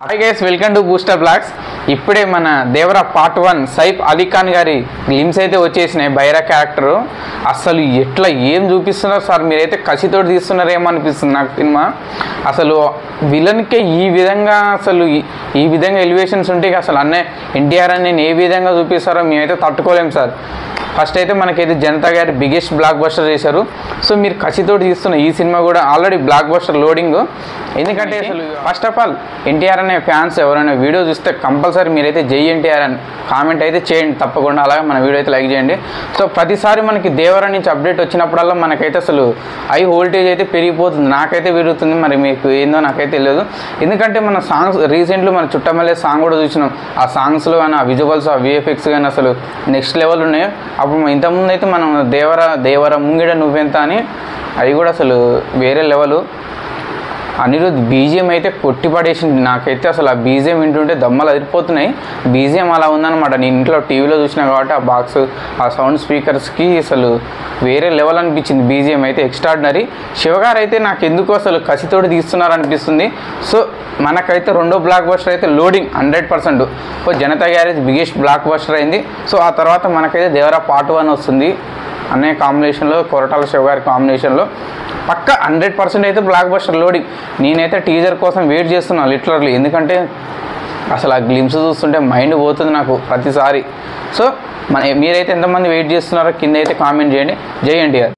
Hi guys, welcome to booster blogs. ఇప్పుడే మన Devara part 1 Saif Ali Khan గారి గ్లిమ్స్ అయితే వచ్చేసినాయి. బైరా క్యారెక్టరు అసలు ఎట్లా ఏం చూపిస్తున్నారు సార్, మీరైతే కసితోటి తీస్తున్నారేమో అనిపిస్తుంది నాకు సినిమా. అసలు విలన్కే ఈ విధంగా అసలు ఈ విధంగా ఎలివేషన్స్ ఉంటే అసలు ఎన్టీఆర్ అని నేను ఏ విధంగా చూపిస్తారో మేమైతే తట్టుకోలేము సార్. ఫస్ట్ అయితే మనకైతే జనతా గారి బిగ్గెస్ట్ బ్లాక్ బస్టర్ చేశారు. సో మీరు కసితోటి తీస్తున్న ఈ సినిమా కూడా ఆల్రెడీ బ్లాక్ బస్టర్ లోడింగ్. ఎందుకంటే అసలు ఫస్ట్ ఆఫ్ ఆల్ ఎన్టీఆర్ అనే ఫ్యాన్స్ ఎవరైనా వీడియో చూస్తే కంపల్సరీ మీరైతే జై ఎన్టీఆర్ అని కామెంట్ అయితే చేయండి తప్పకుండా. అలాగే మన వీడియో అయితే లైక్ చేయండి. సో ప్రతిసారి మనకి దేవరా నుంచి అప్డేట్ వచ్చినప్పుడల్లా మనకైతే అసలు హై వోల్టేజ్ అయితే పెరిగిపోతుంది, నాకైతే పెరుగుతుంది. మరి మీకు ఏందో నాకైతే తెలియదు. ఎందుకంటే మన సాంగ్స్ రీసెంట్లీ మన చుట్టమల్లే సాంగ్ కూడా చూసినాం. ఆ సాంగ్స్లో కానీ ఆ విజువల్స్ ఆ విఎఫ్ఎక్స్ కానీ అసలు నెక్స్ట్ లెవెల్ ఉన్నాయి. అప్పుడు ఇంతకుముందు అయితే మనం దేవర ముంగిడ నువ్వెంత అని అది కూడా అసలు వేరే లెవెల్. అనిరుద్ధ్ బీజిఎం అయితే కొట్టిపడేసింది. నాకైతే అసలు ఆ బీజిఎం వింటుంటే దమ్మలు అదిరిపోతున్నాయి. బీజిఎం అలా ఉందన్నమాట. నేను ఇంట్లో టీవీలో చూసినా కాబట్టి ఆ బాక్స్ ఆ సౌండ్ స్పీకర్స్కి అసలు వేరే లెవెల్ అనిపించింది. బీజిఎం అయితే ఎక్స్ట్రాడినరీ. శివగారు అయితే నాకు ఎందుకు అసలు కసితోటి తీస్తున్నారు అనిపిస్తుంది. సో మనకైతే రెండో బ్లాక్ బస్టర్ అయితే loading 100%. So Janata garage biggest block buster అయింది. సో ఆ తర్వాత మనకైతే దేవరా పార్ట్ 1 వస్తుంది. అన్నయ్య కాంబినేషన్లో, కొరటాల శివగారి కాంబినేషన్లో పక్క 100% అయితే బ్లాక్ బస్టర్ లోడింగ్. నేనైతే టీజర్ కోసం వెయిట్ చేస్తున్నాను లిటరల్లీ. ఎందుకంటే అసలు ఆ గ్లిమ్స్ చూస్తుంటే మైండ్ పోతుంది నాకు ప్రతిసారి. సో మీరైతే ఎంతమంది వెయిట్ చేస్తున్నారో కింద అయితే కామెంట్ చేయండి. జై ఎన్టీఆర్.